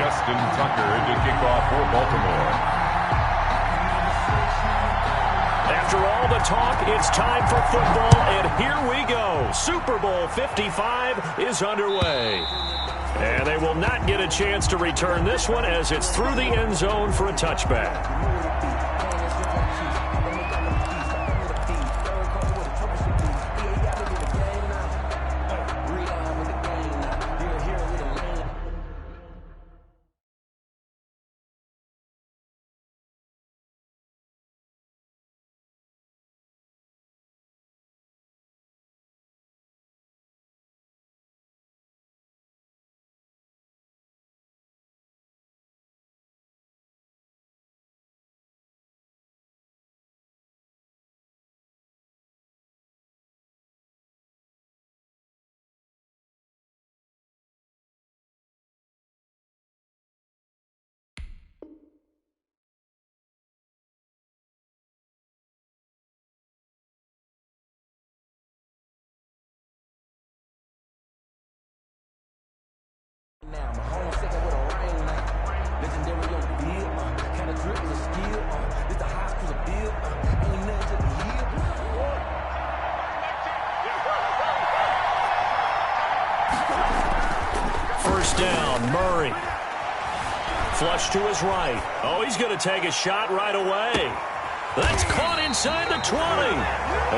Justin Tucker to kick off for Baltimore. After all the talk, it's time for football, and here we go. Super Bowl 55 is underway. And they will not get a chance to return this one as it's through the end zone for a touchback. Now, my home second with a rain night. Legendary on the field, kind of drip is a skill. This the high school bill, ain't nothing to the hill. First down, Murray. Flush to his right. Oh, he's going to take a shot right away. That's caught inside the 20.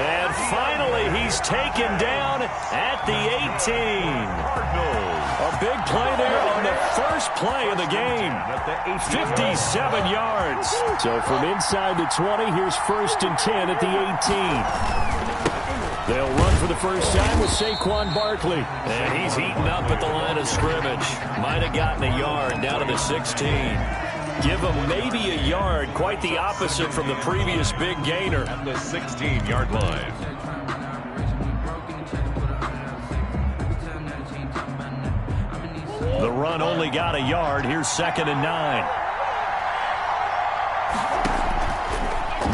And finally, he's taken down at the 18. A big play there on the first play of the game. 57 yards. So from inside the 20, here's 1st and 10 at the 18. They'll run for the first time with Saquon Barkley. And he's eaten up at the line of scrimmage. Might have gotten a yard down to the 16. Give him maybe a yard. Quite the opposite from the previous big gainer. At the 16-yard line. The run only got a yard. Here's 2nd and 9.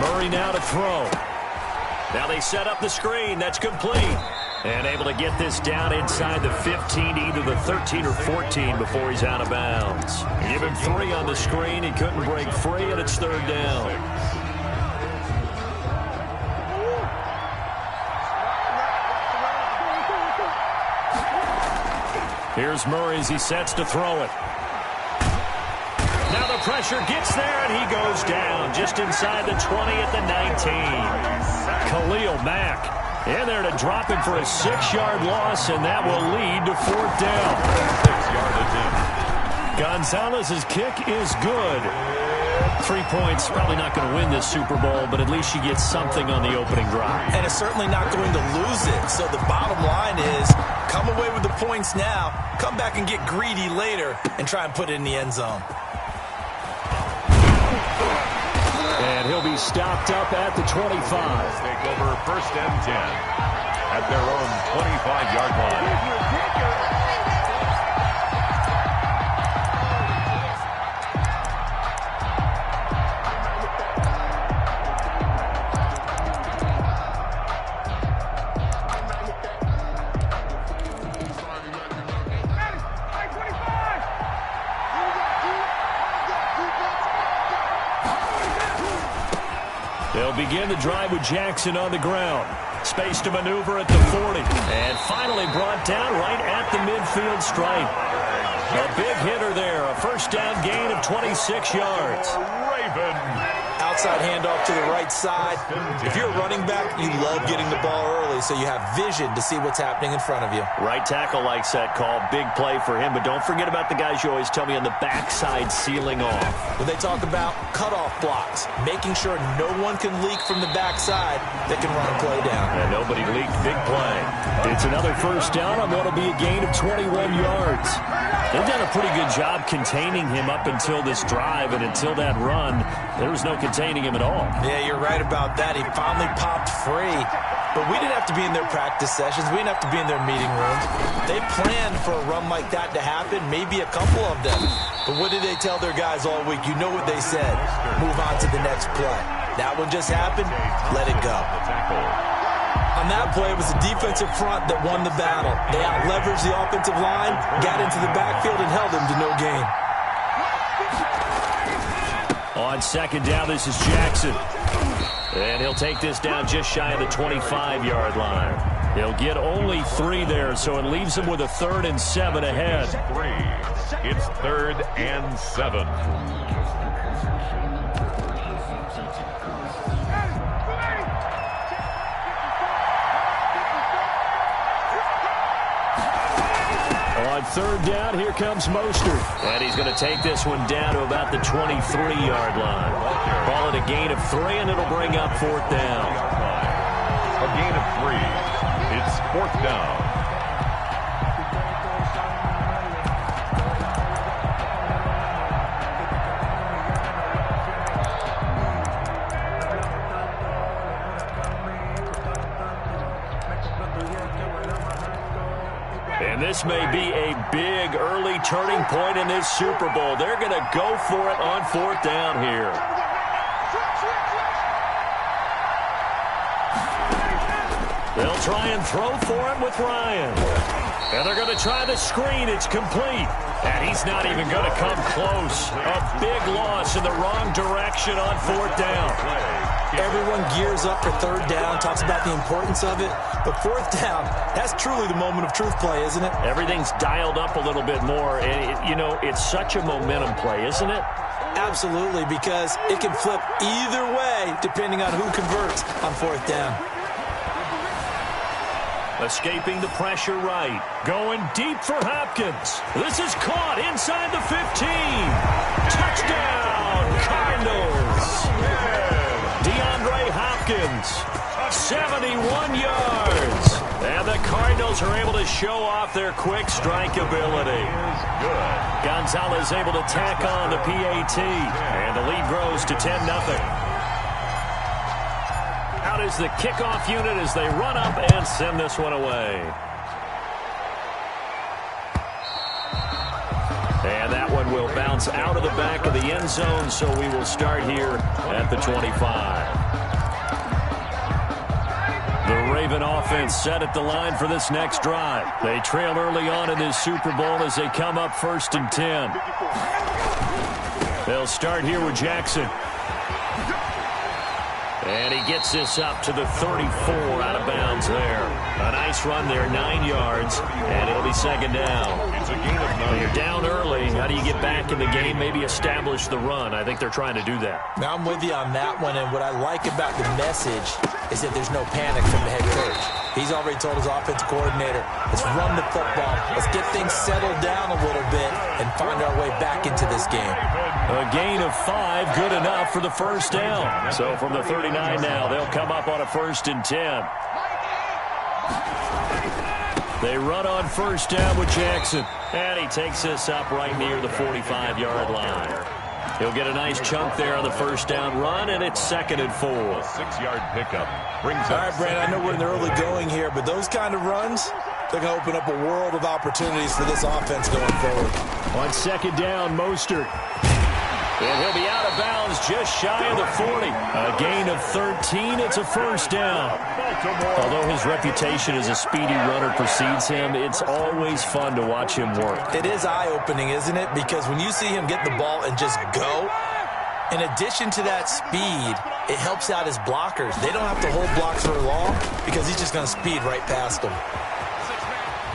Murray now to throw. Now they set up the screen. That's complete. And able to get this down inside the 15, either the 13 or 14 before he's out of bounds. Give him 3 on the screen. He couldn't break free, and it's 3rd down. Here's Murray as he sets to throw it. Now the pressure gets there, and he goes down just inside the 20 at the 19. Khalil Mack in there to drop him for a 6-yard loss, and that will lead to 4th down. 6-yard attempt. Gonzalez's kick is good. 3 points, probably not going to win this Super Bowl, but at least she gets something on the opening drive. And it's certainly not going to lose it. So the bottom line is, come away with the points now, come back and get greedy later, and try and put it in the end zone. And he'll be stopped up at the 25. Take over 1st and 10 at their own 25-yard line. They'll begin the drive with Jackson on the ground. Space to maneuver at the 40. And finally brought down right at the midfield stripe. A big hitter there. A 1st down gain of 26 yards. Raven. Outside handoff to the right side. If you're a running back, you love getting the ball early so you have vision to see what's happening in front of you. Right tackle likes that call. Big play for him. But don't forget about the guys you always tell me on the backside sealing off. When they talk about cutoff blocks, making sure no one can leak from the backside that can run a play down. And nobody leaked. Big play. It's another 1st down on what will be a gain of 21 yards. They've done a pretty good job containing him up until this drive, and until that run, there was no containing him at all. Yeah, you're right about that. He finally popped free. But we didn't have to be in their practice sessions. We didn't have to be in their meeting rooms. They planned for a run like that to happen, maybe a couple of them. But what did they tell their guys all week? You know what they said. Move on to the next play. That one just happened. Let it go. On that play, it was the defensive front that won the battle. They out-leveraged the offensive line, got into the backfield, and held them to no gain. On second down, this is Jackson. And he'll take this down just shy of the 25-yard line. He'll get only 3 there, so it leaves him with a 3rd and 7 ahead. 3. It's 3rd and 7. On 3rd down, here comes Mostert. And he's going to take this one down to about the 23-yard line. Call it a gain of 3, and it'll bring up 4th down. A gain of 3. It's 4th down. And this may be a big early turning point in this Super Bowl. They're going to go for it on 4th down here. They'll try and throw for it with Ryan. And they're going to try the screen. It's complete. And he's not even going to come close. A big loss in the wrong direction on 4th down. Everyone gears up for 3rd down, talks about the importance of it. But 4th down, that's truly the moment of truth play, isn't it? Everything's dialed up a little bit more. And, you know, it's such a momentum play, isn't it? Absolutely, because it can flip either way depending on who converts on 4th down. Escaping the pressure right. Going deep for Hopkins. This is caught inside the 15. Touchdown, Cardinals. DeAndre Hopkins, 71 yards. And the Cardinals are able to show off their quick strike ability. Good. Gonzalez able to tack on the PAT. And the lead grows to 10-0. Out is the kickoff unit as they run up and send this one away. And that one will bounce out of the back of the end zone, so we will start here at the 25. The Raven offense set at the line for this next drive. They trail early on in this Super Bowl as they come up 1st and 10. They'll start here with Jackson. And he gets this up to the 34 out of bounds there. A nice run there, 9 yards, and it'll be 2nd down. It's a gain of 9. When you're down early, how do you get back in the game, maybe establish the run? I think they're trying to do that. Now, I'm with you on that one, and what I like about the message is that there's no panic from the head coach. He's already told his offensive coordinator, let's run the football, let's get things settled down a little bit and find our way back into this game. A gain of 5, good enough for the 1st down. So from the 39 now, they'll come up on a 1st and 10. They run on 1st down with Jackson. And he takes this up right near the 45-yard line. He'll get a nice chunk there on the 1st down run, and it's 2nd and 4. 6-yard pickup. Brings All up. right, Brandon, I know we're in the early going here, but those kind of runs, they're going to open up a world of opportunities for this offense going forward. On 2nd down, Mostert. And he'll be out of bounds just shy of the 40. A gain of 13. It's a 1st down. Although his reputation as a speedy runner precedes him, it's always fun to watch him work. It is eye-opening, isn't it? Because when you see him get the ball and just go, in addition to that speed, it helps out his blockers. They don't have to hold blocks for long because he's just going to speed right past them.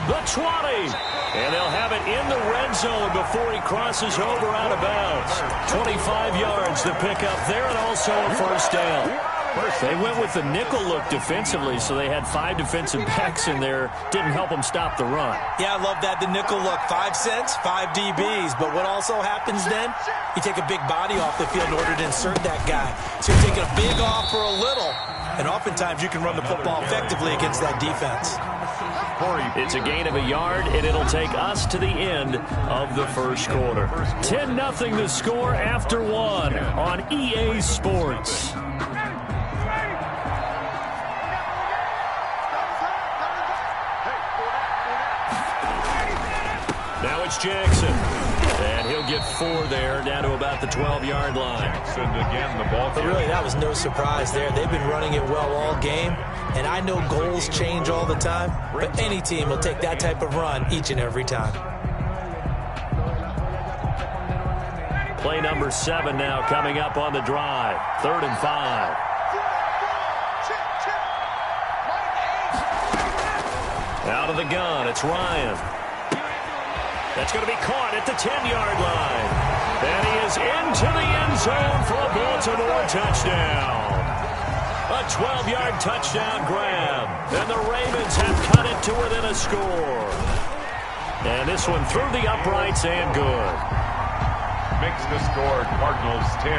The 20. And they'll have it in the red zone before he crosses over out of bounds. 25 yards to pick up there, and also a 1st down. They went with the nickel look defensively, so they had 5 defensive backs in there. Didn't help them stop the run. Yeah, I love that, the nickel look. 5 cents, 5 DBs. But what also happens then, you take a big body off the field in order to insert that guy. So you're taking a big off for a little, and oftentimes you can run the football effectively against that defense. It's a gain of a yard, and it'll take us to the end of the 1st quarter. 10-0 the score after 1 on EA Sports. Now it's Jackson. And he'll get 4 there, down to about the 12-yard line. And again, the ball. But really, that was no surprise there. They've been running it well all game. And I know goals change all the time, but any team will take that type of run each and every time. Play number 7 now coming up on the drive. 3rd and 5. Out of the gun, it's Ryan. That's going to be caught at the 10-yard line. And he is into the end zone for a Baltimore touchdown. A 12-yard touchdown grab. And the Ravens have cut it to within a score. And this one through the uprights and good. Makes the score Cardinals 10,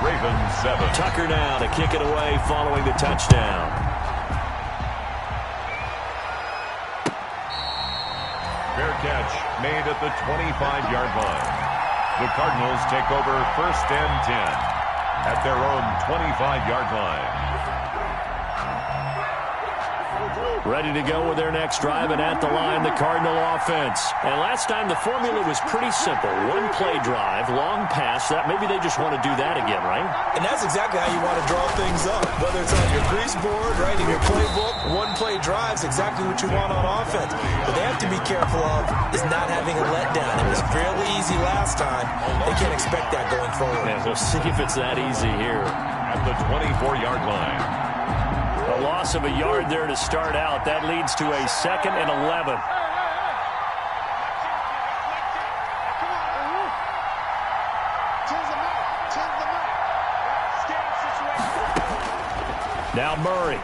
Ravens 7. Tucker now to kick it away following the touchdown. Fair catch made at the 25-yard line. The Cardinals take over 1st and 10 at their own 25-yard line. Ready to go with their next drive, and at the line, the Cardinal offense. And last time, the formula was pretty simple. One-play drive, long pass. That maybe they just want to do that again, right? And that's exactly how you want to draw things up. Whether it's on your grease board, right, in your playbook, one-play drives exactly what you want on offense. What they have to be careful of is not having a letdown. It was fairly easy last time. They can't expect that going forward. And we'll see if it's that easy here. At the 24-yard line. A loss of a yard there to start out. That leads to a 2nd and 11. Now Murray.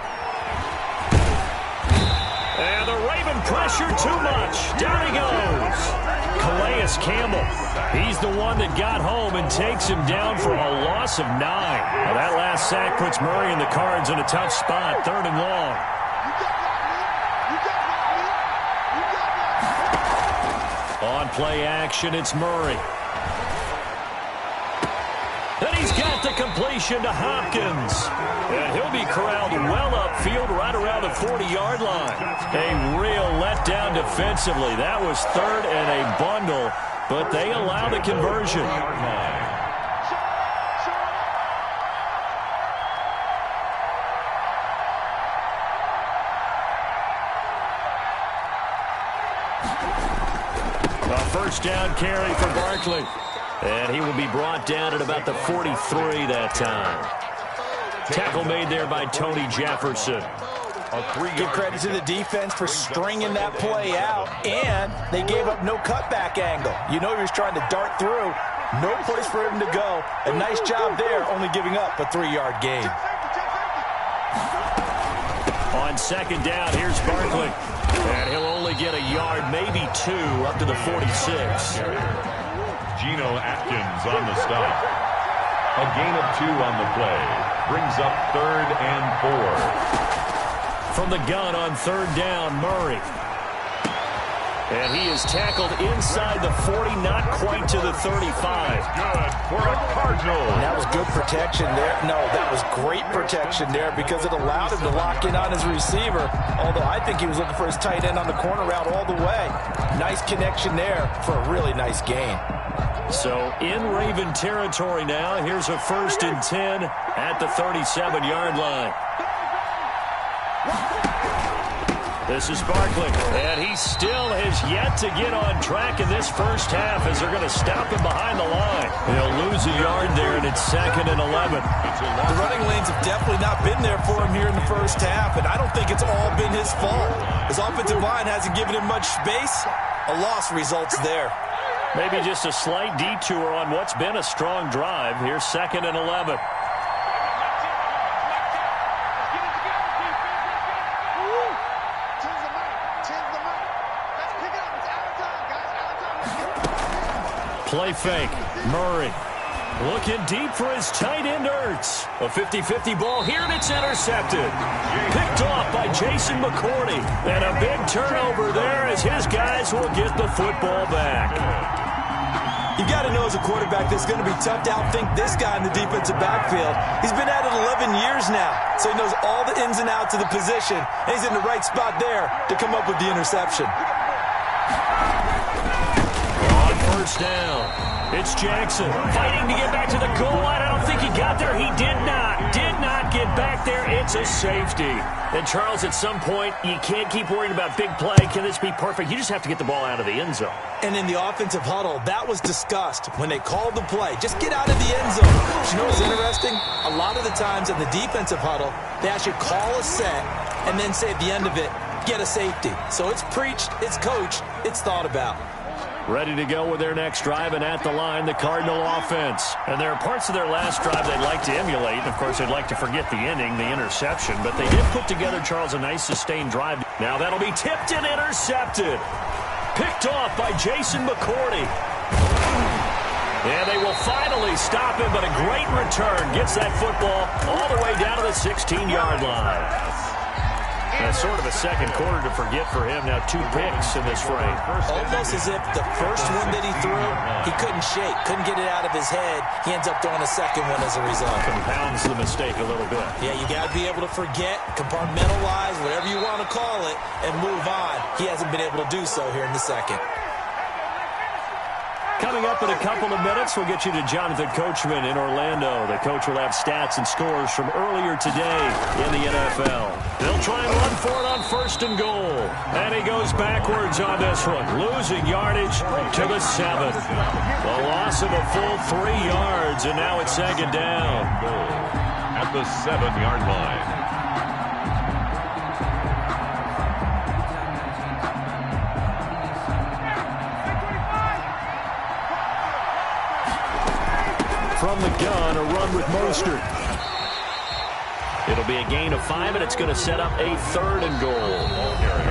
And the Raven pressure too much. Down he goes. Calais Campbell. He's the one that got home and takes him down for a loss of 9. Now that last sack puts Murray and the Cards in a tough spot. 3rd and long. On play action, it's Murray. And he's got the completion to Hopkins. And he'll be corralled well upfield right around the 40-yard line. A real letdown defensively. That was 3rd and a bundle, but they allow the conversion. A 1st down carry for Barkley. And he will be brought down at about the 43 that time. Tackle made there by Tony Jefferson. Give credit to the defense for stringing that play out, and they gave up no cutback angle. You know he was trying to dart through. No place for him to go. A nice job there, only giving up a 3-yard gain. On 2nd down, here's Barkley. And he'll only get a yard, maybe 2, up to the 46. Geno Atkins on the stop. A gain of 2 on the play. Brings up 3rd and 4. From the gun on 3rd down, Murray. And he is tackled inside the 40, not quite to the 35. Good for a Cardinal. And that was good protection there. No, that was great protection there because it allowed him to lock in on his receiver. Although I think he was looking for his tight end on the corner route all the way. Nice connection there for a really nice gain. So in Raven territory now. Here's a 1st and 10 at the 37-yard line. This is Barkley, and he still has yet to get on track in this first half as they're going to stop him behind the line. He'll lose a yard there, and it's 2nd and 11. The running lanes have definitely not been there for him here in the first half, and I don't think it's all been his fault. His offensive line hasn't given him much space. A loss results there. Maybe just a slight detour on what's been a strong drive. Here's 2nd and 11. Play fake. Murray looking deep for his tight end, Ertz. A 50-50 ball here, and it's intercepted. Picked off by Jason McCourty. And a big turnover there as his guys will get the football back. You got to know as a quarterback that it's going to be tough to outthink this guy in the defensive backfield. He's been at it 11 years now, so he knows all the ins and outs of the position, and he's in the right spot there to come up with the interception. On 1st down, It's Jackson fighting to get back to the goal line. I don't think he got there. He did not get back there. It's a safety. And, Charles, at some point, you can't keep worrying about big play. Can this be perfect? You just have to get the ball out of the end zone. And in the offensive huddle, that was discussed when they called the play. Just get out of the end zone. But you know what's interesting? A lot of the times in the defensive huddle, they actually call a set and then say at the end of it, get a safety. So it's preached, it's coached, it's thought about. Ready to go with their next drive, and at the line, the Cardinal offense. And there are parts of their last drive they'd like to emulate. Of course, they'd like to forget the ending, the interception. But they did put together, Charles, a nice sustained drive. Now that'll be tipped and intercepted. Picked off by Jason McCourty. And they will finally stop him, but a great return. Gets that football all the way down to the 16-yard line. And sort of a second quarter to forget for him. Now 2 picks in this frame. Almost as if the first one that he threw, he couldn't shake, couldn't get it out of his head. He ends up throwing a second one as a result. Compounds the mistake a little bit. Yeah, you got to be able to forget, compartmentalize, whatever you want to call it, and move on. He hasn't been able to do so here in the second. Coming up in a couple of minutes, we'll get you to Jonathan Coachman in Orlando. The coach will have stats and scores from earlier today in the NFL. They'll try and run for it on 1st and goal. And he goes backwards on this one, losing yardage to the 7. The loss of a full 3 yards, and now it's 2nd down. At the 7-yard line. From the gun, a run with Mostert. It'll be a gain of 5, and it's going to set up a 3rd and goal.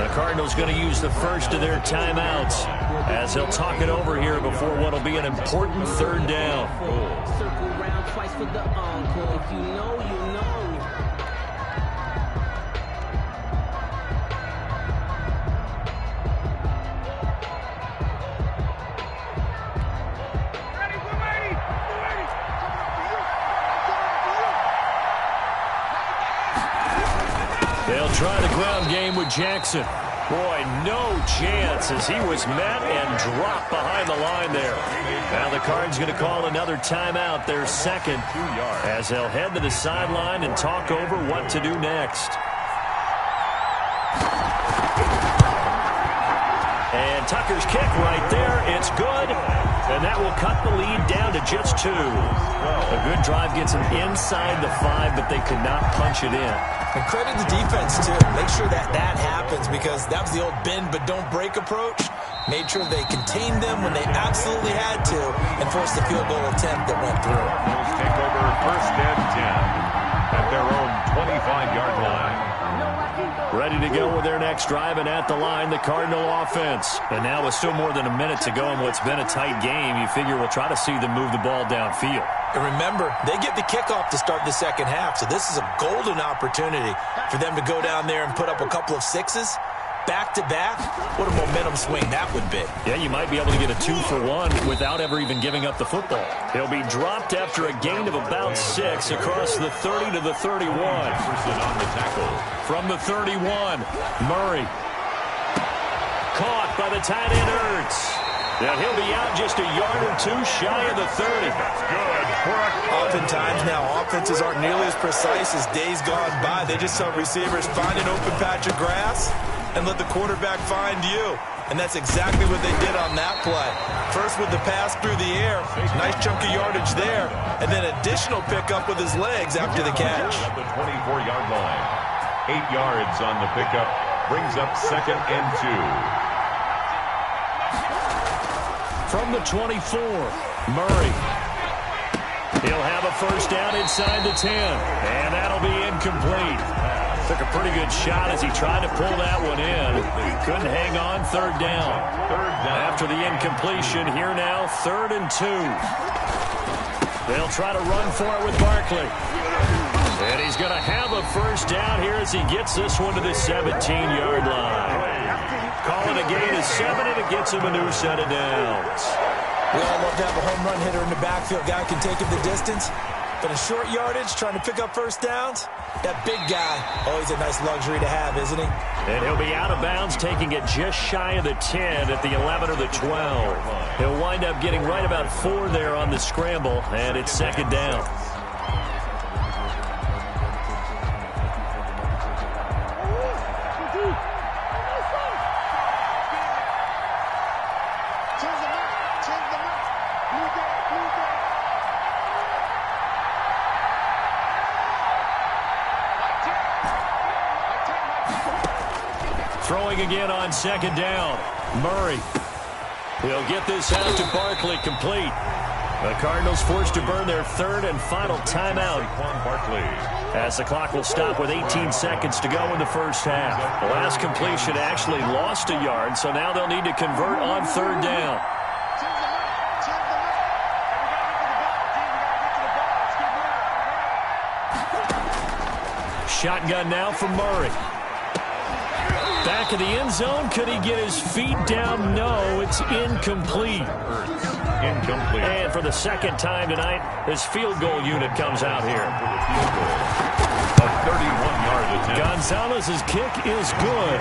The Cardinals going to use the first of their timeouts as they'll talk it over here before what will be an important 3rd down. Circle round twice for the encore. If you know, you know. They'll try the ground game with Jackson. Boy, no chance as he was met and dropped behind the line there. Now the Cards going to call another timeout, their 2nd, as they'll head to the sideline and talk over what to do next. And Tucker's kick right there. It's good. And that will cut the lead down to just 2. A good drive gets them inside the 5, but they could not punch it in. And credit the defense, too. Make sure that happens because that was the old bend but don't break approach. Made sure they contained them when they absolutely had to and forced the field goal attempt that went through. Those take over 1st and 10 at their own 25-yard line. Ready to go with their next drive, and at the line, the Cardinal offense. And now with still more than a minute to go in what's been a tight game, you figure we'll try to see them move the ball downfield. And remember, they get the kickoff to start the second half, so this is a golden opportunity for them to go down there and put up a couple of 6s. Back-to-back, what a momentum swing that would be. Yeah, you might be able to get a 2-for-1 without ever even giving up the football. He'll be dropped after a gain of about 6 across the 30 to the 31. On the tackle. From the 31, Murray. Caught by the tight end, Ertz. And he'll be out just a yard or 2 shy of the 30. Good. Oftentimes now, offenses aren't nearly as precise as days gone by. They just saw receivers find an open patch of grass and let the quarterback find you. And that's exactly what they did on that play. First with the pass through the air, nice chunk of yardage there, and then additional pickup with his legs after the catch. At the 24-yard line. 8 yards on the pickup, brings up 2nd and 2. From the 24, Murray. He'll have a 1st down inside the 10, and that'll be incomplete. Took a pretty good shot as he tried to pull that one in. He couldn't hang on. 3rd down. After the incompletion, here now, 3rd and 2. They'll try to run for it with Barkley. And he's going to have a 1st down here as he gets this one to the 17-yard line. Calling a gain of 7, and it gets him a new set of downs. We all love to have a home run hitter in the backfield. Guy can take it the distance. But in short yardage, trying to pick up first downs, that big guy, always a nice luxury to have, isn't he? And he'll be out of bounds, taking it just shy of the 10 at the 11 or the 12. He'll wind up getting right about 4 there on the scramble, and it's second down. Throwing again on second down. Murray. He'll get this out to Barkley, complete. The Cardinals forced to burn their third and final timeout. As the clock will stop with 18 seconds to go in the first half. The last completion actually lost a yard, so now they'll need to convert on third down. Shotgun now for Murray. Back of the end zone. Could he get his feet down? No, it's incomplete. Incomplete. And for the second time tonight, his field goal unit comes out here. A 31-yard attempt. Gonzalez's kick is good.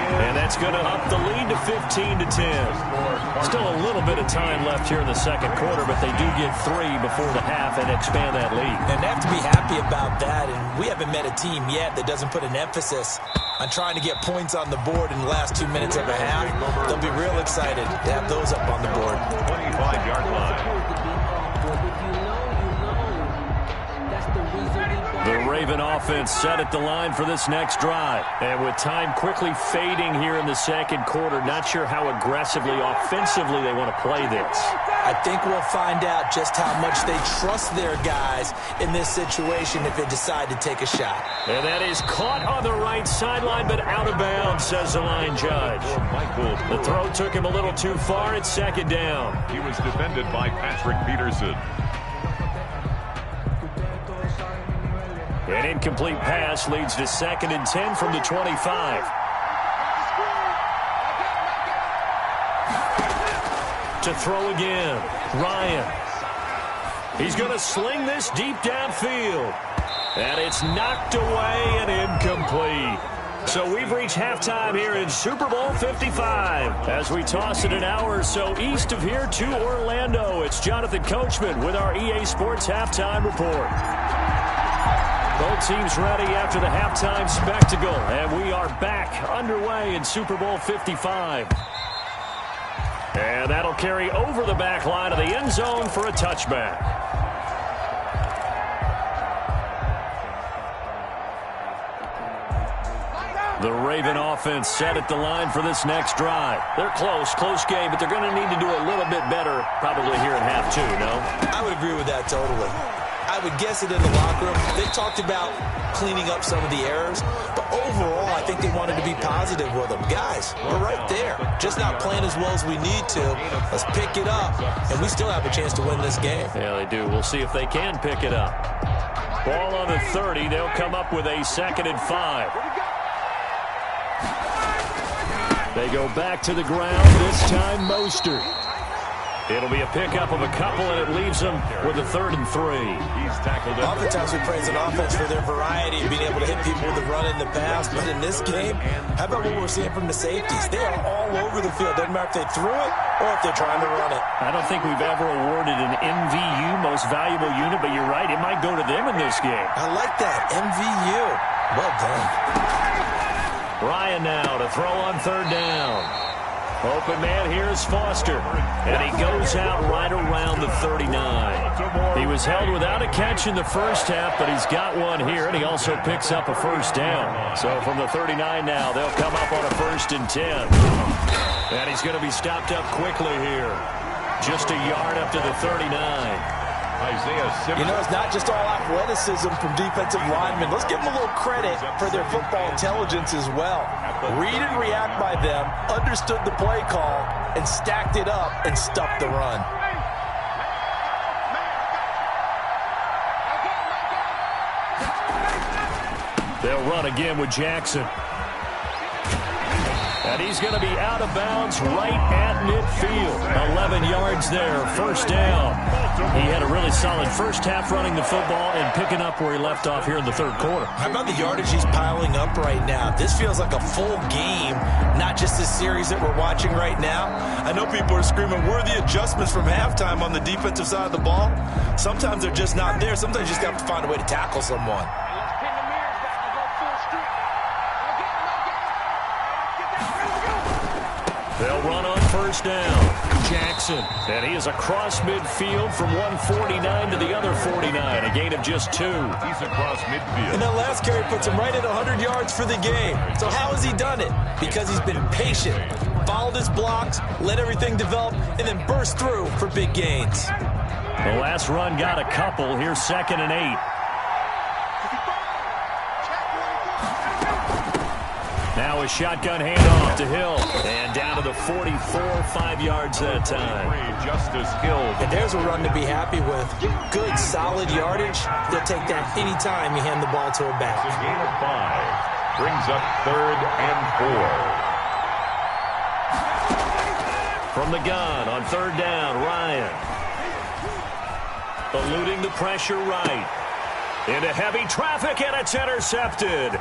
And that's going to up the lead to 15-10. Still a little bit of time left here in the second quarter, but they do get 3 before the half and expand that lead. And they have to be happy about that. And we haven't met a team yet that doesn't put an emphasis on trying to get points on the board in the last 2 minutes of a half. They'll be real excited to have those up on the board. 25-yard line. The Raven offense set at the line for this next drive. And with time quickly fading here in the second quarter, not sure how aggressively, offensively they want to play this. I think we'll find out just how much they trust their guys in this situation if they decide to take a shot. And that is caught on the right sideline, but out of bounds, says the line judge. The throw took him a little too far. It's second down. He was defended by Patrick Peterson. An incomplete pass leads to 2nd and 10 from the 25. To throw again, Ryan. He's going to sling this deep downfield. And it's knocked away and incomplete. So we've reached halftime here in Super Bowl 55. As we toss it an hour or so east of here to Orlando, it's Jonathan Coachman with our EA Sports Halftime Report. Both teams ready after the halftime spectacle, and we are back underway in Super Bowl 55. And that'll carry over the back line of the end zone for a touchback. The Raven offense set at the line for this next drive. They're close game, but they're going to need to do a little bit better probably here in half 2, no? I would agree with that totally. I would guess it in the locker room. They talked about cleaning up some of the errors, but overall, I think they wanted to be positive with them. Guys, we're right there. Just not playing as well as we need to. Let's pick it up, and we still have a chance to win this game. Yeah, they do. We'll see if they can pick it up. Ball on the 30. They'll come up with a 2nd and 5. They go back to the ground, this time Mostert. It'll be a pickup of a couple, and it leaves them with a 3rd and 3. He's tackled it. Oftentimes we praise an offense for their variety of being able to hit people with the run in the pass, but in this game, how about what we're seeing from the safeties? They are all over the field. Doesn't matter if they threw it or if they're trying to run it. I don't think we've ever awarded an MVU, most valuable unit, but you're right, it might go to them in this game. I like that, MVU. Well done. Ryan now to throw on 3rd down. Open man here is Foster, and he goes out right around the 39. He was held without a catch in the first half, but he's got one here, and he also picks up a 1st down. So from the 39 now, they'll come up on a 1st and 10. And he's going to be stopped up quickly here. Just a yard up to the 39. You know, it's not just all athleticism from defensive linemen. Let's give them a little credit for their football intelligence as well. Read and react by them, understood the play call, and stacked it up and stuffed the run. They'll run again with Jackson. And he's going to be out of bounds right at midfield. 11 yards there, first down. He had a really solid first half running the football and picking up where he left off here in the third quarter. How about the yardage he's piling up right now? This feels like a full game, not just this series that we're watching right now. I know people are screaming, where are the adjustments from halftime on the defensive side of the ball? Sometimes they're just not there. Sometimes you just have to find a way to tackle someone. They'll run on first down. Jackson, and he is across midfield from 149 to the other 49, a gain of just 2. He's across midfield. And that last carry puts him right at 100 yards for the game. So how has he done it? Because he's been patient, followed his blocks, let everything develop, and then burst through for big gains. The last run got a couple. Here's 2nd and 8. Now a shotgun handoff to Hill. And down to the 44, 5 yards that time. Justice Hill. And there's a run to be happy with. Good, solid yardage. They'll take that any time you hand the ball to a back. It's a gain of 5. Brings up 3rd and 4. From the gun on 3rd down, Ryan. Eluding the pressure right. Into heavy traffic, and it's intercepted.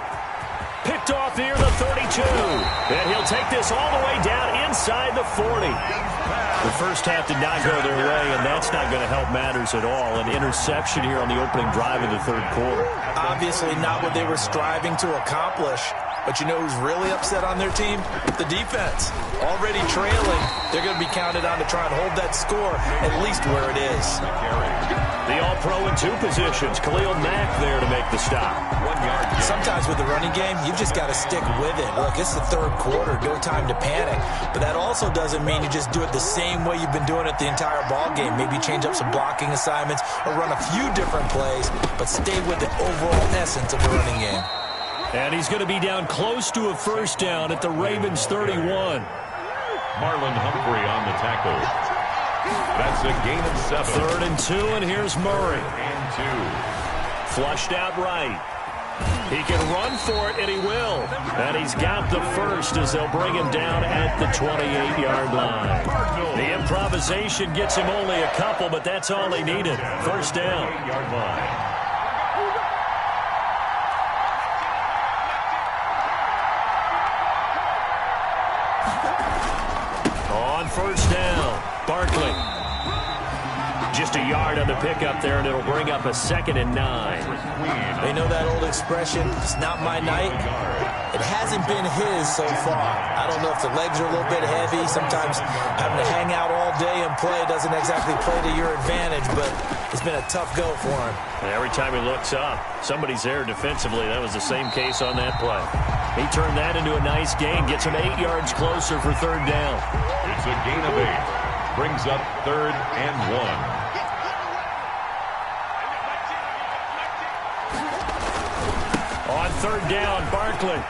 Picked off near the 32. And he'll take this all the way down inside the 40. The first half did not go their way, and that's not going to help matters at all. An interception here on the opening drive of the third quarter. Obviously not what they were striving to accomplish. But you know who's really upset on their team? The defense. Already trailing. They're going to be counted on to try and hold that score at least where it is. The All-Pro in 2 positions. Khalil Mack there to make the stop. 1 yard. Sometimes with the running game, you've just got to stick with it. Look, it's the third quarter. No time to panic. But that also doesn't mean you just do it the same way you've been doing it the entire ball game. Maybe change up some blocking assignments or run a few different plays, but stay with the overall essence of the running game. And he's going to be down close to a first down at the Ravens 31. Marlon Humphrey on the tackle. That's a gain of 7. 3rd and 2, and here's Murray. And 2. Flushed out right. He can run for it, and he will. And he's got the first as they'll bring him down at the 28-yard line. The improvisation gets him only a couple, but that's all he needed. First down. 8-yard line. On first down, Barkley. Just a yard on the pickup there, and it'll bring up a 2nd and 9. They know that old expression, it's not my night. It hasn't been his so far. I don't know if the legs are a little bit heavy. Sometimes having to hang out all day and play doesn't exactly play to your advantage, but it's been a tough go for him. And every time he looks up, somebody's there defensively. That was the same case on that play. He turned that into a nice gain, gets him 8 yards closer for 3rd down. It's a gain of 8. Brings up 3rd and 1. On 3rd down, Barkley.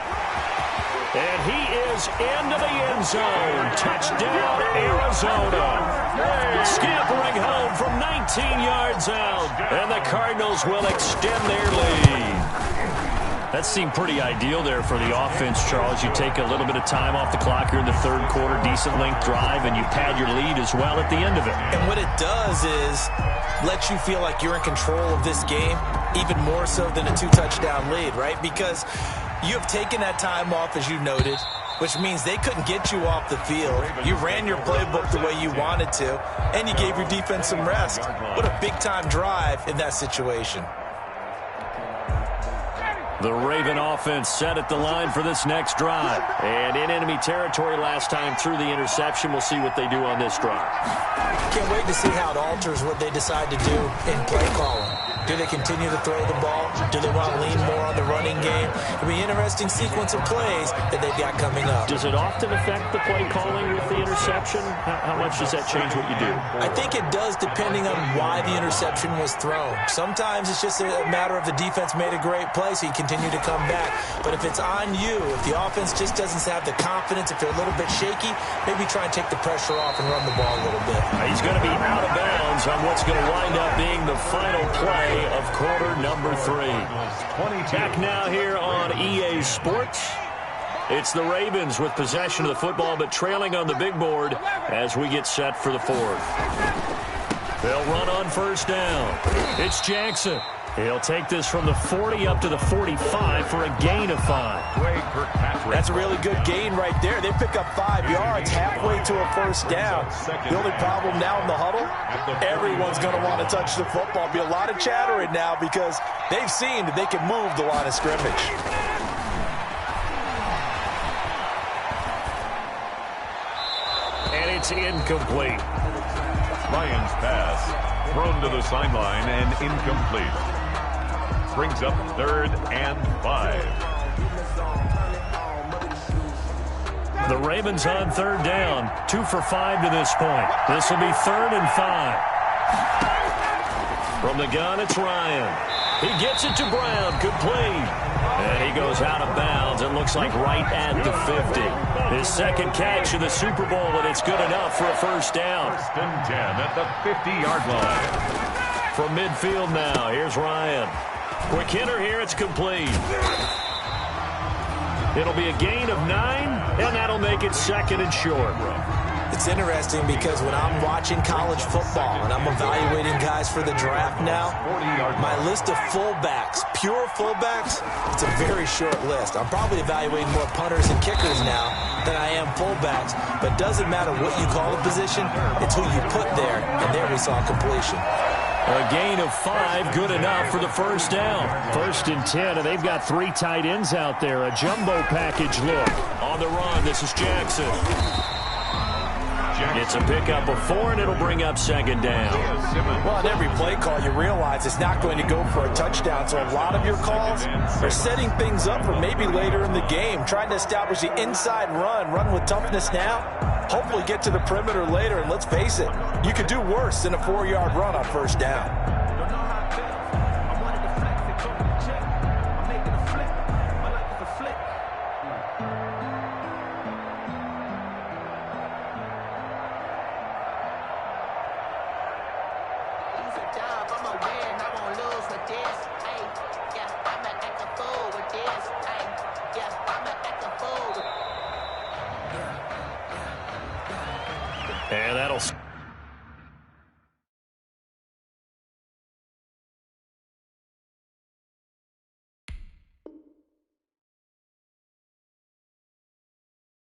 And he is into the end zone. Touchdown, Arizona. Scampering home from 19 yards out. And the Cardinals will extend their lead. That seemed pretty ideal there for the offense, Charles. You take a little bit of time off the clock here in the third quarter, decent length drive, and you pad your lead as well at the end of it. And what it does is let you feel like you're in control of this game, even more so than a 2-touchdown lead, right? Because you have taken that time off, as you noted, which means they couldn't get you off the field. You ran your playbook the way you wanted to, and you gave your defense some rest. What a big-time drive in that situation. The Raven offense set at the line for this next drive. And in enemy territory last time through the interception. We'll see what they do on this drive. Can't wait to see how it alters what they decide to do in play calling. Do they continue to throw the ball? Do they want to lean more on the running game? It'll be an interesting sequence of plays that they've got coming up. Does it often affect the play calling with the interception? How much does that change what you do? I think it does, depending on why the interception was thrown. Sometimes it's just a matter of the defense made a great play, so you continue to come back. But if it's on you, if the offense just doesn't have the confidence, if they're a little bit shaky, maybe try and take the pressure off and run the ball a little bit. He's going to be out of bounds on what's going to wind up being the final play of quarter number 3. Back now here on EA Sports. It's the Ravens with possession of the football, but trailing on the big board as we get set for the fourth. They'll run on first down. It's Jackson. He'll take this from the 40 up to the 45 for a gain of 5. That's a really good gain right there. They pick up 5 yards halfway to a first down. The only problem now in the huddle, everyone's going to want to touch the football. Be a lot of chattering now because they've seen that they can move the line of scrimmage. And it's incomplete. Lions pass. Thrown to the sideline and incomplete. Brings up 3rd and 5. The Ravens on 3rd down. 2 for 5 to this point. This will be 3rd and 5. From the gun, it's Ryan. He gets it to Brown. Complete. And he goes out of bounds. It looks like right at the 50. His second catch in the Super Bowl, and it's good enough for a first down. 1st and 10 at the 50-yard line. From midfield now, here's Ryan. Quick hitter here, it's complete. It'll be a gain of 9, and that'll make it 2nd and short. It's interesting because when I'm watching college football and I'm evaluating guys for the draft now, my list of fullbacks, pure fullbacks, it's a very short list. I'm probably evaluating more punters and kickers now than I am fullbacks, but it doesn't matter what you call a position, it's who you put there, and there we saw completion. A gain of 5, good enough for the first down. 1st and 10, and they've got 3 tight ends out there. A jumbo package look. On the run, this is Jackson. It's a pickup of 4, and it'll bring up 2nd down. Well, on every play call, you realize it's not going to go for a touchdown, so a lot of your calls are setting things up for maybe later in the game, trying to establish the inside run with toughness now, hopefully get to the perimeter later, and let's face it, you could do worse than a 4-yard run on first down. And that'll...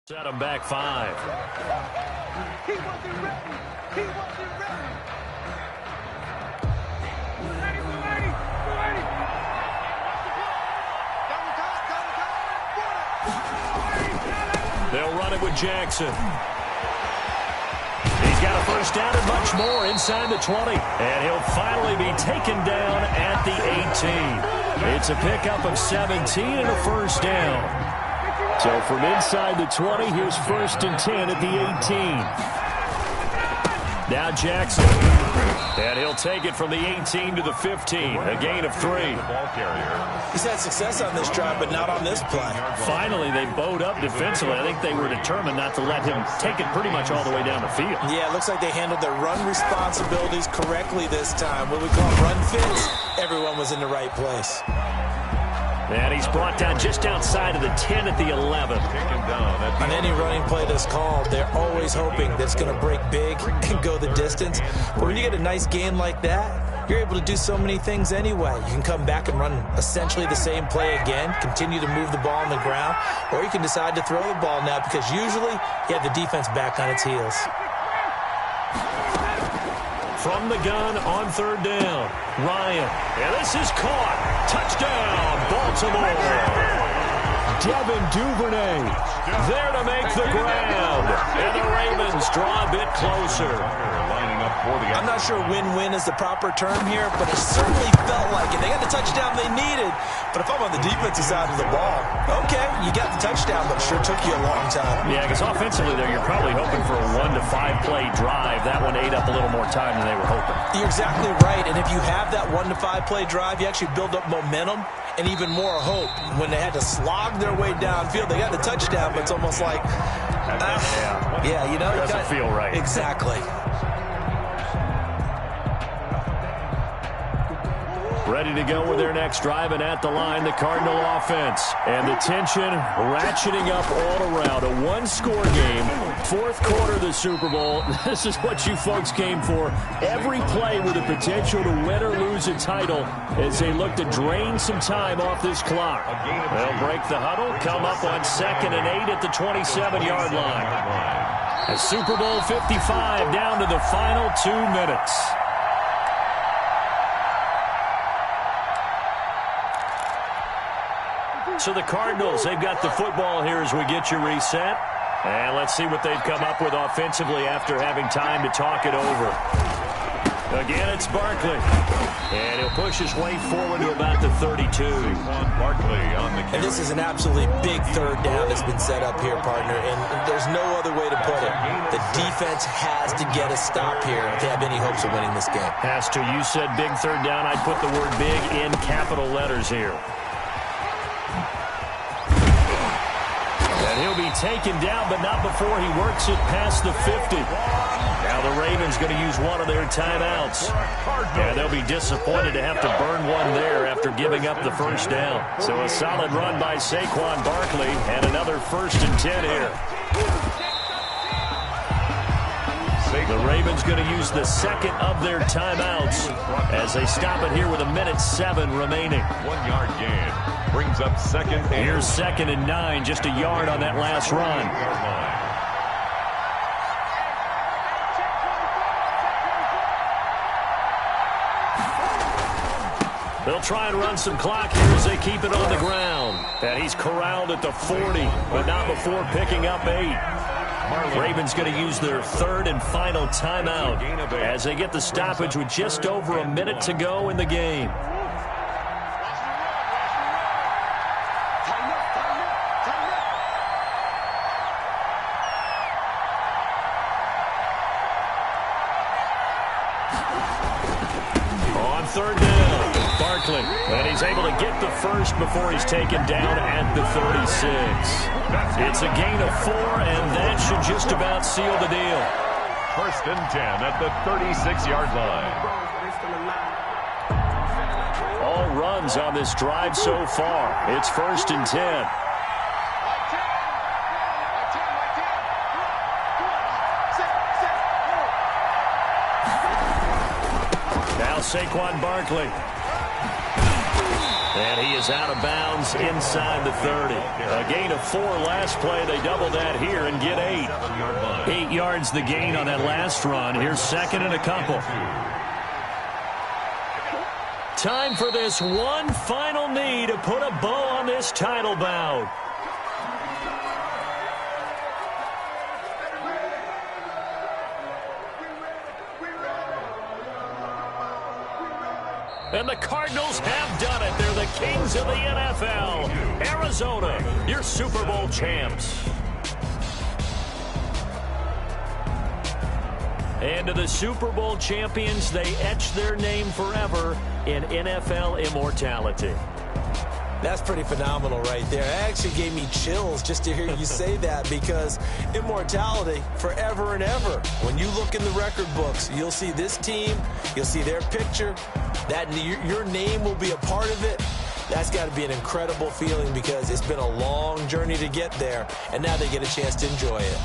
set him back 5. He wasn't ready. He wasn't ready. They'll run it with Jackson. He's got a first down and much more inside the 20. And he'll finally be taken down at the 18. It's a pickup of 17 and a first down. So from inside the 20, here's 1st and 10 at the 18. Now Jackson. And he'll take it from the 18 to the 15. A gain of 3. He's had success on this drive, but not on this play. Finally, they bowed up defensively. I think they were determined not to let him take it pretty much all the way down the field. Yeah, it looks like they handled their run responsibilities correctly this time. What we call run fits, everyone was in the right place. And he's brought down just outside of the 10 at the 11. On any running play that's called, they're always hoping that it's going to break big and go the distance. But when you get a nice gain like that, you're able to do so many things anyway. You can come back and run essentially the same play again, continue to move the ball on the ground, or you can decide to throw the ball now because usually you have the defense back on its heels. From the gun on 3rd down, Ryan. And this is caught. Touchdown, Baltimore. Devin Duvernay there to make the grab. And the Ravens draw a bit closer. I'm not sure win-win is the proper term here, but it certainly felt like it. They got the touchdown they needed, but if I'm on the defensive side of the ball, okay, you got the touchdown, but it sure took you a long time. Yeah, because offensively there, you're probably hoping for a 1 to 5 play drive. That one ate up a little more time than they were hoping. You're exactly right, and if you have that 1 to 5 play drive, you actually build up momentum and even more hope. When they had to slog their way downfield, they got the touchdown, but it's almost like, yeah, you know, it doesn't feel right. Exactly. Ready to go with their next drive, and at the line, the Cardinal offense. And the tension ratcheting up all around. A one-score game, fourth quarter of the Super Bowl. This is what you folks came for. Every play with the potential to win or lose a title as they look to drain some time off this clock. They'll break the huddle, come up on 2nd and 8 at the 27-yard line. A Super Bowl 55 down to the final 2 minutes. So the Cardinals, they've got the football here as we get you reset. And let's see what they've come up with offensively after having time to talk it over. Again, it's Barkley. And he'll push his way forward to about the 32. Barkley on the carry. And this is an absolutely big third down that's been set up here, partner. And there's no other way to put it. The defense has to get a stop here if they have any hopes of winning this game. Has to. You said big third down. I'd put the word big in capital letters here. And he'll be taken down, but not before he works it past the 50. Now the Ravens going to use one of their timeouts. Yeah, they'll be disappointed to have to burn one there after giving up the first down. So a solid run by Saquon Barkley, and another 1st and 10 here. The Ravens going to use the second of their timeouts as they stop it here with 1:07 remaining. 1-yard gain. Brings up 2nd. Here's 2nd and 9, just a yard on that last run. They'll try and run some clock here as they keep it on the ground. And he's corralled at the 40, but not before picking up 8. Ravens going to use their 3rd and final timeout as they get the stoppage with just over a minute to go in the game. On 3rd down, Barkley. And he's able to get the first before he's taken down at the 36. It's a gain of 4, and that should just about seal the deal. 1st and 10 at the 36-yard line. All runs on this drive so far. It's 1st and 10. Now Saquon Barkley. And he is out of bounds inside the 30. A gain of 4 last play. They double that here and get 8. 8 yards the gain on that last run. Here's 2nd and a couple. Time for this one final knee to put a bow on this title bout. And the Cardinals have done it. They're the kings of the NFL. Arizona, your Super Bowl champs. And to the Super Bowl champions, they etch their name forever in NFL immortality. That's pretty phenomenal right there. It actually gave me chills just to hear you say that, because immortality forever and ever. When you look in the record books, you'll see this team, you'll see their picture, that your name will be a part of it. That's got to be an incredible feeling, because it's been a long journey to get there, and now they get a chance to enjoy it.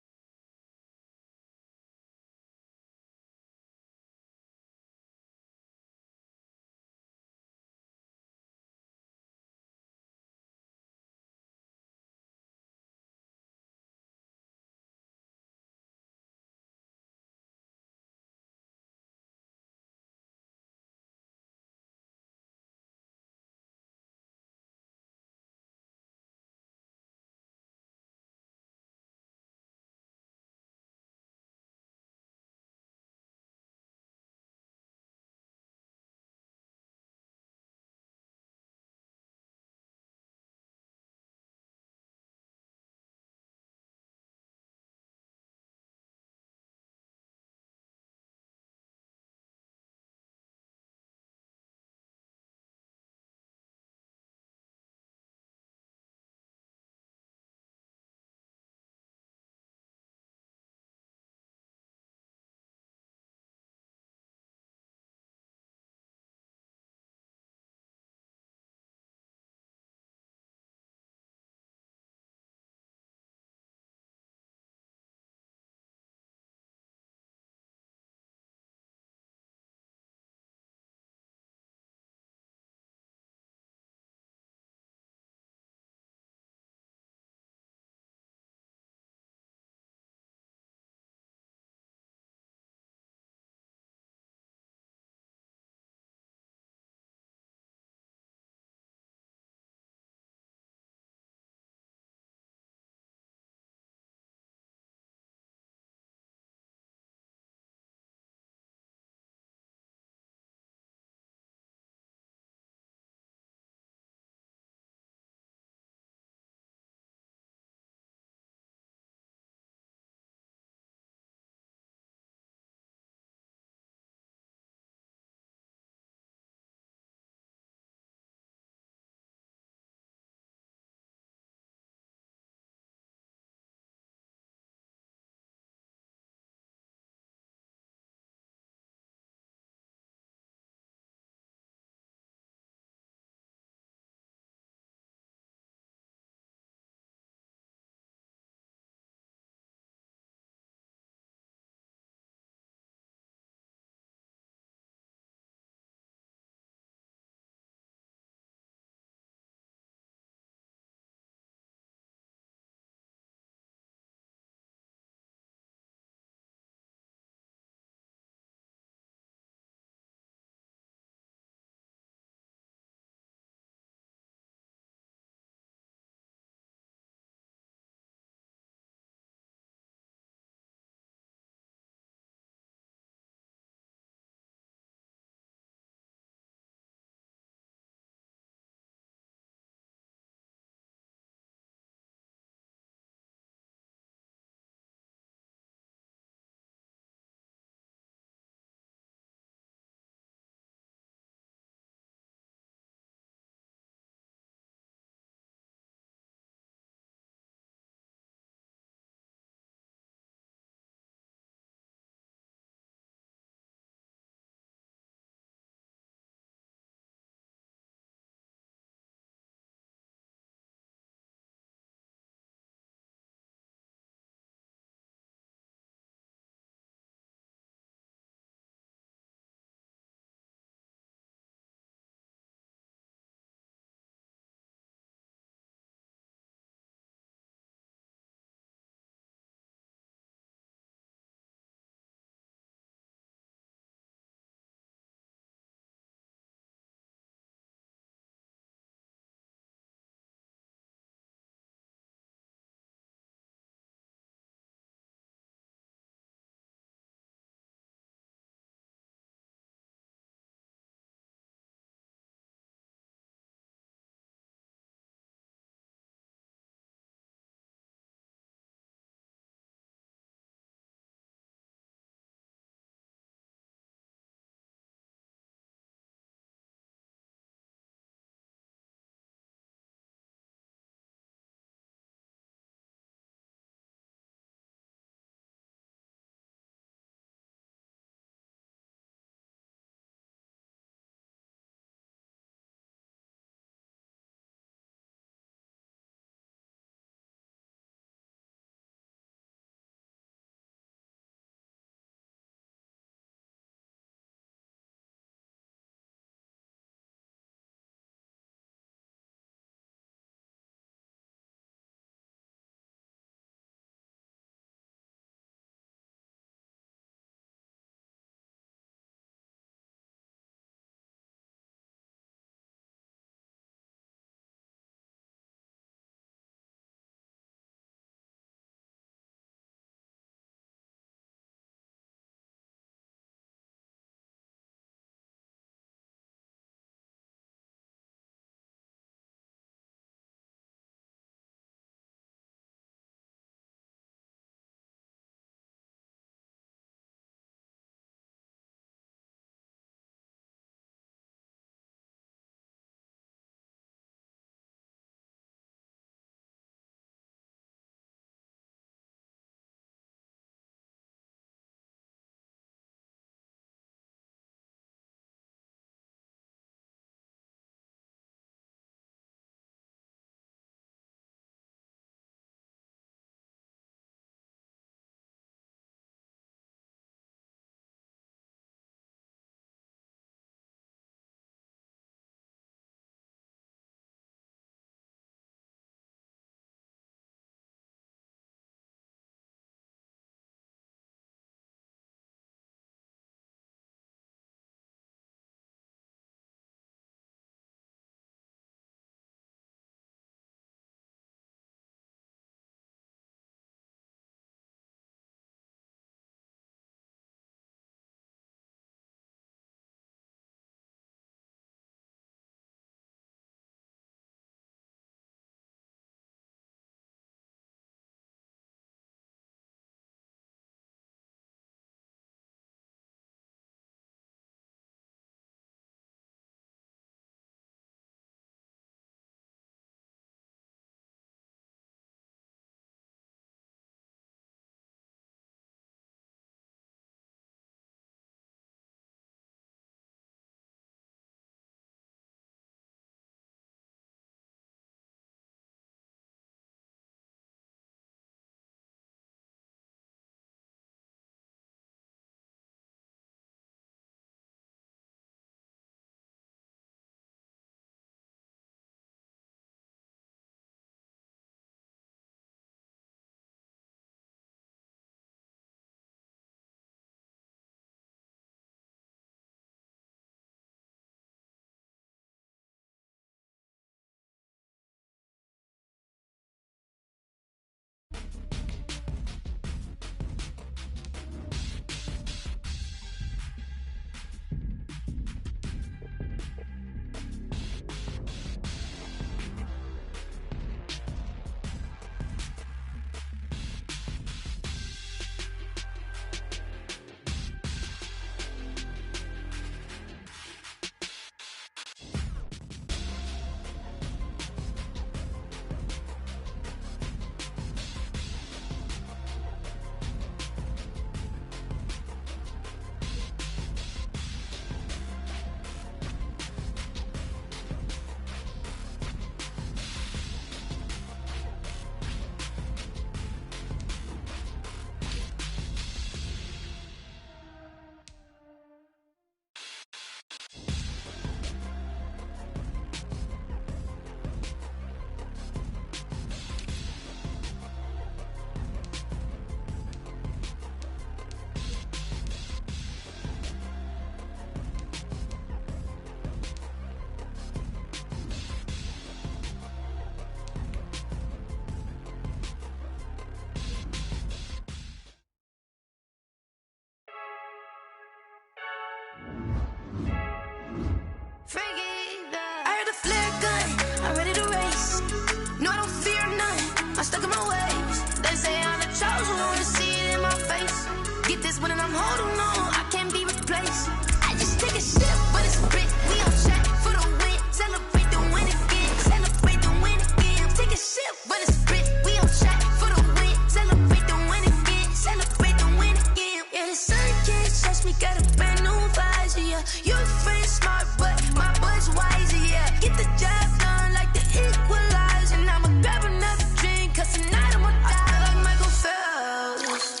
one and I'm holding on. I can't be replaced. I just take a sip, but it's grit. We on track for the win. Celebrate the win again. Celebrate the win again. Take a sip, but it's grit. We on track for the win. Celebrate the win again. Celebrate the win again. Yeah, the sun can't touch me. Got a brand new visor. Yeah, your friend smart, but my boy's wiser. Yeah, get the job done like the equalizer. And I'ma grab another drink, cause tonight I'ma die like Michael Phelps.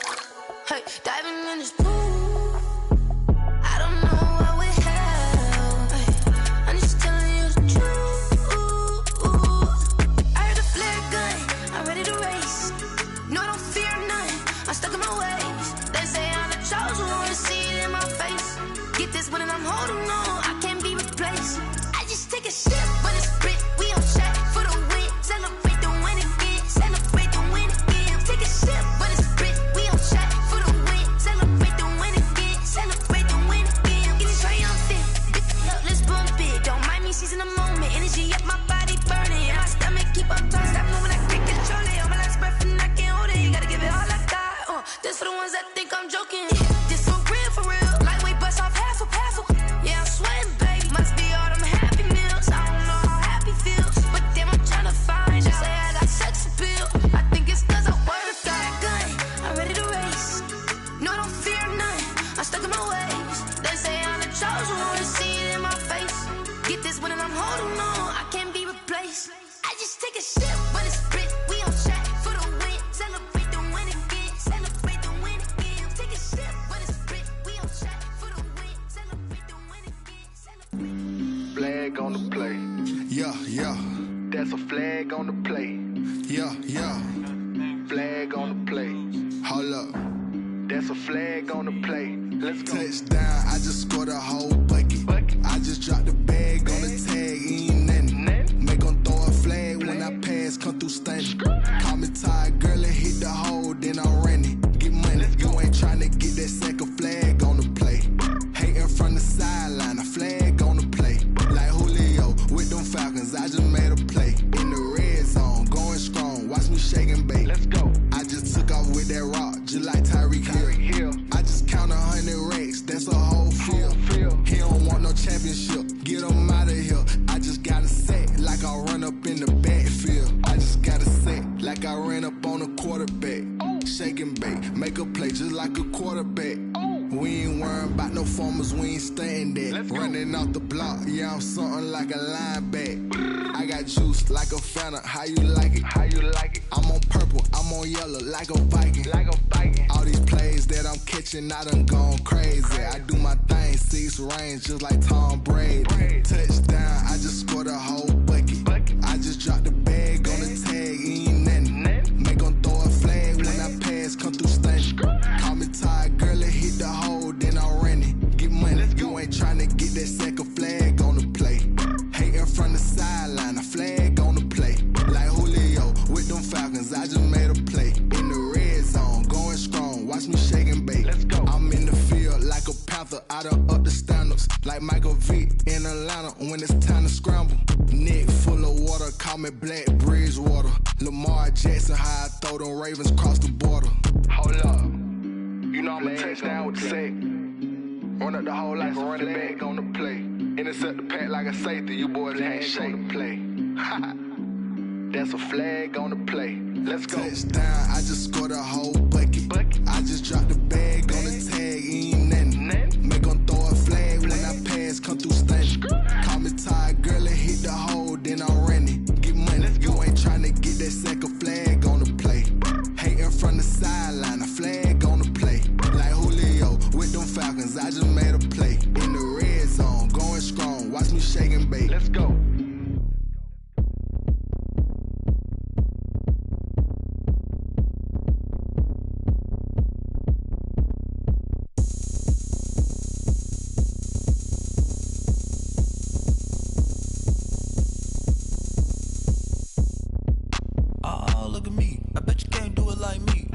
Hey, diving in this pool. I don't know what would help. Hey, I'm just telling you the truth. I heard the flare gun, I'm ready to race. No, I don't fear none, I'm stuck in my ways. They say I'm the chosen one, to see it in my face. Get this one and I'm holding on, I can't be replaced. I just take a sip, but it's grit. We on track for the win. Celebrate the win again. Celebrate the win again. Take a sip, but it's grit. We on track for the win. Celebrate the win again. Celebrate the win again. Get it triumphant. Look, let's bump it. Don't mind me seizing the moment. Energy up my body burning. And my stomach keep on turning. Stop moving, I can't control it. On my last breath and I can't hold it. You gotta give it all I got. This for the ones that think I'm joking. This for real, for real. Lightweight bust off half a. Yeah, I'm sweating, baby. Must be all them happy meals. I don't know how happy feels, but damn, I'm trying to find you. Say I got sex appeal. I think it's cause I work. Got a gun, I'm ready to race. No, I don't fear none. I'm stuck in my ways. They say I'm the chosen one, to see it in my face. Get this one and I'm holding on. I can't be replaced. I just take a sip, but it's grit. We on track for the win. Celebrate the win again. Celebrate the win again. Take a sip, but it's grit. We on track for the win. Celebrate the win again. Celebrate. Flag on the play. Yeah, yeah. That's a flag on the play. Yeah, yeah. Flag on the play. Hold up. That's a flag on the play. Let's go. Touchdown, I just scored a whole bucket. I just dropped the bag on the tag, ain't nothing. Make 'em throw a flag when I pass, come through stunning. Call me tired, girl, and hit the hole, then I'm running. Get money, you ain't tryna get that second flag on the play. Hating from the sideline, a flag on the play. Like Julio with them Falcons, I just made a play. In the red zone, going strong, watch me shake and bake. Let's go. I just took off with that rock, just like Tyreek Hill. I just count 100 racks, that's a whole field. He don't want no championship, get him out of here. I just got a set, like I run up in the backfield. I just got a set, like I ran up on a quarterback. Shake and bake, make a play just like a quarterback. We ain't worrying about no formers, we ain't staying there. Running off the block, yeah, I'm something like a lineback. I got juice like a Fanta, how you like it? How you like it? I'm on purple, I'm on yellow, like a Viking. Like a Viking. All these plays that I'm catching, I done gone crazy. I do my thing, 6 range, just like Tom Brady. Touchdown, I just scored a whole bucket. I just dropped the bag on the tag, ain't nothing. Make 'em throw a flag when I pass, come through stunning. Call me tired, girl, and hit the hole, then I'm running. Get money, you ain't tryna get that second flag on the play. Hating from the sideline, a flag on the play. Like Julio with them Falcons, I just made a play. In the red zone, going strong, watch me shake and bake. Let's go. I'm in the field like a Panther, I done up the standards. Like Michael Vick in Atlanta when it's time to scramble. Neck full of water, call me Black Bridgewater. Lamar Jackson, how I throw them Ravens cross the border. Hold up. You know I'm a touchdown with the sack. Run up the hole like a running back on the play. Intercept the pack like a safety. You boys handshake on the play. That's a flag on the play. Let's go. Touchdown, I just scored a whole bucket. I just dropped the bag on the tag, ain't nothing. Make 'em throw a flag when I pass, come through stunning. Call me tired, girl, and hit the hole, then I'm running. Get money, you ain't tryna get that second flag on the play. Hating from the sideline, a flag on the play. Like Julio with them Falcons, I just made a play. In the red zone, going strong, watch me shake and bake. Let's go. Look at me, I bet you can't do it like me.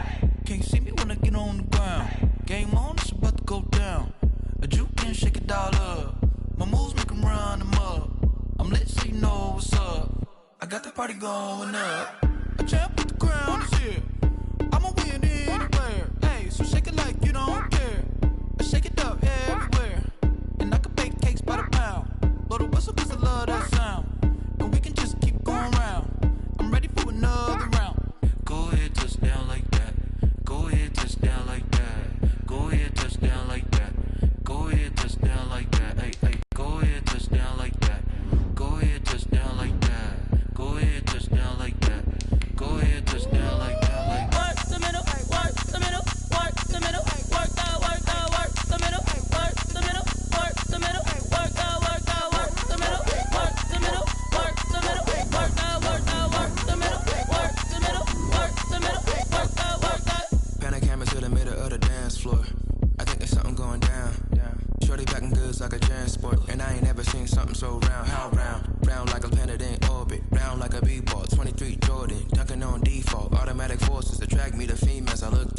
Can't see me when I get on the ground. Game on, it's about to go down. A juke and shake it all up. My moves make 'em run them up. I'm lit so you know what's up. I got the party going up. A champ with the crown is here. I'ma win anywhere. Hey, so shake it like you don't care.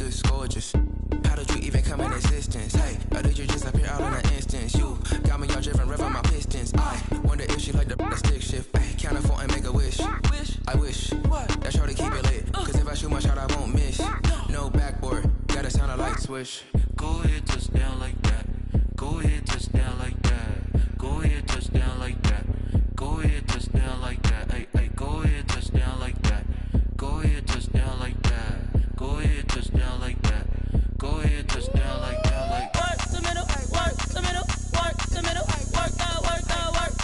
just gorgeous. How did you even come in existence? Hey, or did you just appear out in an instance? You got me all driven, revving my pistons. I wonder if she like the stick shift. Ay, can't afford and make a wish. I wish that shorty keep it lit. Cause if I shoot my shot, I won't miss. No backboard, gotta sound a light switch. Go ahead, touch down like that. Go ahead, touch down like that. Go ahead, touch down like that. Go ahead, touch down like that. Hey, hey, go ahead, touch down like that. Go ahead, touch down like that. Go ahead, touch down like that. Go ahead, touch down like that. Like work the middle, work the middle, work the middle, work the middle, work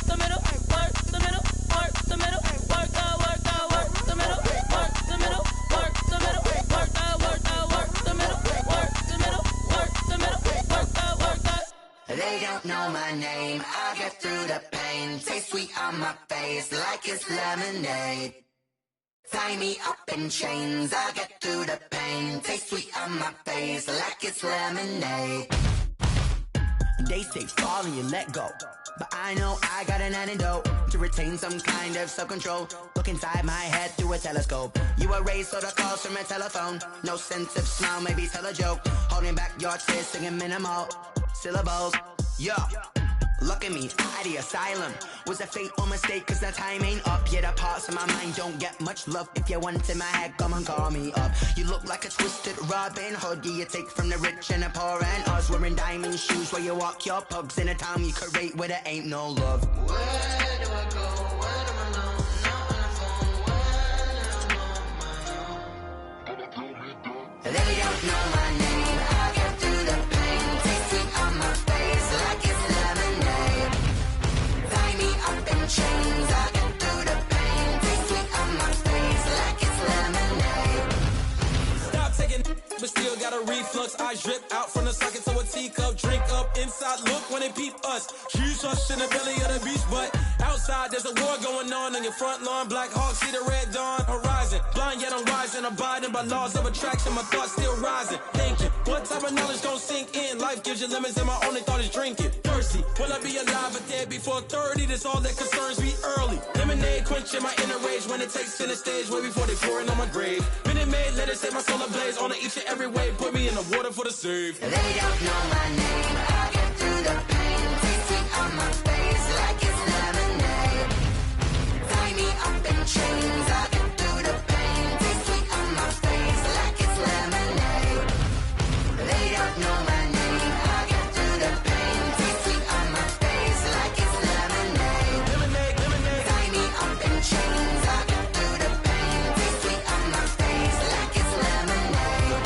the middle, work the middle, work the middle, work the middle, work the middle, work the middle, work the middle, work the middle, work the middle, work the. They don't know my name. I get through the pain. Taste sweet on my face like it's lemonade. Tie me up in chains, I get through the pain. Taste sweet on my face like it's lemonade. They say fall and you let go, but I know I got an antidote to retain some kind of self-control. Look inside my head through a telescope. You erase all the calls from a telephone. No sense of smile, maybe tell a joke. Holding back your tears, singing minimal syllables. Yo, look at me, at the asylum. Was a fate or mistake, cause the time ain't up. Yet the parts of my mind don't get much love. If you want in my head, come and call me up. You look like a twisted Robin Hood. You take from the rich and the poor and us. Wearing diamond shoes where you walk your pugs. In a town you create where there ain't no love. Where do I go? When I'm alone? Not on the phone. When I'm on my own. They don't know my name. I get through the pain. Taste sweet on my face like it's lemonade. Tie me up in chains. I get through the pain. Taste sweet on my face like it's lemonade. Stop taking but still got a reflux. I drip out from the socket to a teacup. Drink up inside, look when they peep us. Jesus in the belly of the beast, but outside there's a war going on your front lawn. Black Hawk, see the red dawn horizon. Blind yet I'm rising, abiding by laws of attraction. My thoughts still rising, thinking what type of knowledge gon' sink in? Life gives you lemons and my only thought is drinking. Thirsty, will I be alive or dead before 30? That's all that concerns me early. Lemonade quenching my inner rage when it takes center stage way before they pouring on my grave. Minute Maid, let it set my soul ablaze on each and every way. Put me in the water for the save. They don't know my name. I get through the pain. Taste sweet on my face like it's lemonade. Tie me up in chains. I get through the pain. Taste sweet on my face like it's lemonade. They don't know my name. I get through the pain. Taste sweet on my face like it's lemonade. Lemonade, lemonade. Tie me up in chains. I get through the pain. Taste sweet on my face like it's lemonade.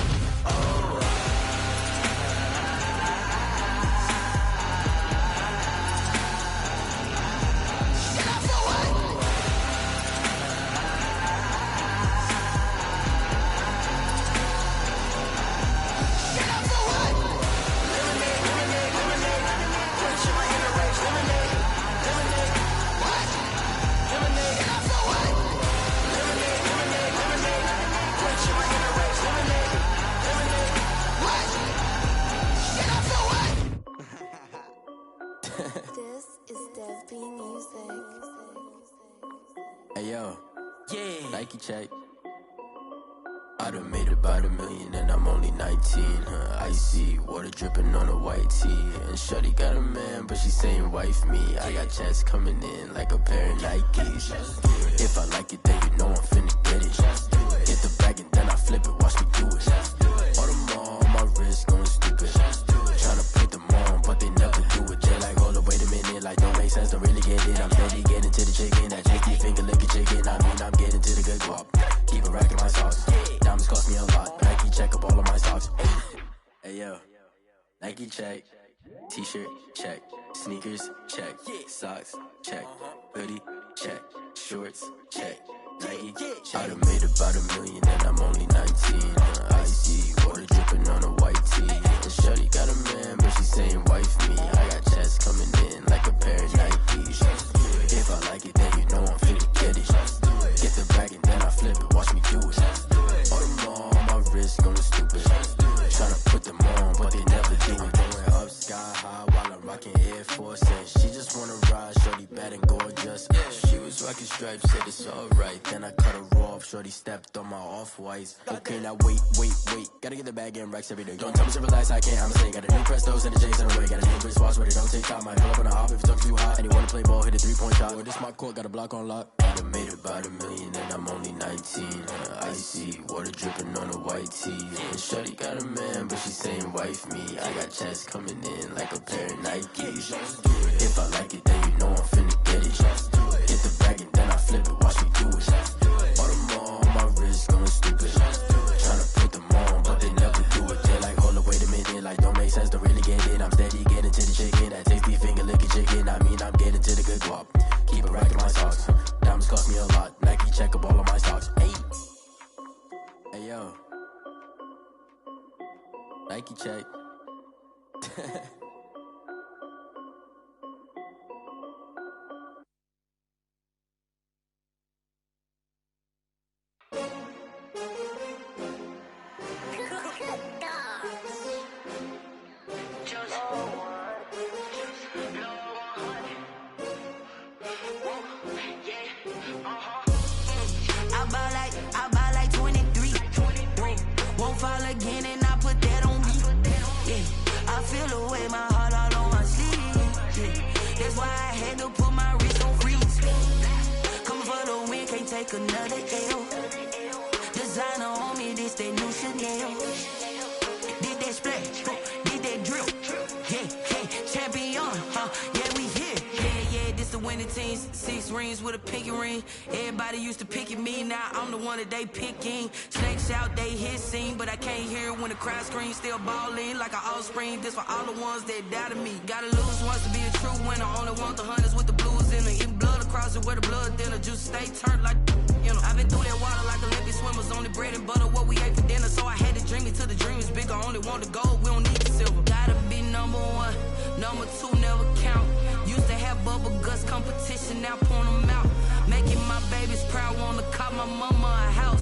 This is Desby Music. Hey yo, yeah, Nike check. I done made about $1 million and I'm only 19. Icy water dripping on a white tee. And shorty got a man, but she saying wife me. I got checks coming in like a pair of Nikes. If I like it, then you know I'm finna get it. Get the bag and then I flip it, watch me do it. All them all on my wrist going stupid. Tryna put them on, but they never do it. They're like, hold up, wait a minute, like don't make sense, don't really get it. I'm steady getting to the chicken, that chicky finger licking chicken. I mean, I'm getting to the good guap. Keep a rack in my sauce. Diamonds cost me a lot. Nike check up all of my stocks. Hey yo, Nike check. T-shirt check. Sneakers check. Socks check. Hoodie check. Shorts check. Nike check. I done made about $1 million and I'm only 19. Icy water dripping on a white tee. And shorty got a man, but she saying wife me. I got checks coming in like a pair of Nikes. If I like it, then you know I'm finna get it. Get the bag and then I flip it, watch me do it. All them all on my wrist going stupid. Tryna put them on, but they never do it. Going up sky high while I'm rocking Air Force. And she just wanna ride, shorty bad and gorgeous. She was rocking stripes, said it's alright. Then I cut her off, shorty stepped on my off-whites. Okay, now wait. Gotta get the bag and racks every day. Don't tell me to relax, I can't, I'ma say. Got a new Prestos and a J's in the way. Got a new Chris Foss where they don't take time. Might pull up on a hop if it's too hot. And you wanna play ball, hit a 3-point shot. Or this my court, got a block on lock. I done made about $1 million and I'm only 19. Icy, water dripping on a white tee. And shorty got a man, but she saying wife me. I got checks coming in like a pair of Nikes. If I like it, then you know I'm finna get it. Hit the bag and then I flip it, watch me do it. All them all on my wrist going stupid. Tryna put them on, but they never do it. They're like, hold up, wait a minute, like don't make sense, don't really get it. I'm steady getting to the chicken, that tasty finger licking chicken. I mean, I'm getting to the good guap. Keep it racking my socks. Diamonds cost me a lot. Nike check up all of my stocks. Hey yo, Nike check. I buy like 23. Won't fall again and I put that on me. Yeah, I feel the way, my heart all on my sleeve. Yeah, that's why I had to put my wrist on freeze. Coming for the win, can't take another L. Designer on me, this that new Chanel. Did that splash, did that drip. Yeah, champion, yeah, we here. Yeah, this the winning teams. 6 rings with a pinky ring. Everybody used to pick at me, now I'm the one that they picking. Snakes out, they hit scene, but I can't hear when the crowd screams. Still balling like an offspring. This for all the ones that doubted me. Gotta lose once to be a true winner. Only want the hunters with the blues in it. Eating blood across it where the blood dinner. Juice stay turned like, you know. I've been through that water like Olympic swimmers. Only bread and butter, what we ate for dinner. So I had to dream it till the dream is bigger. Only want the gold, we don't need the silver. Gotta be number 1, number 2 never count. Used to have bubble guts competition, now point them out. Making my babies proud, wanna cop my mama a house.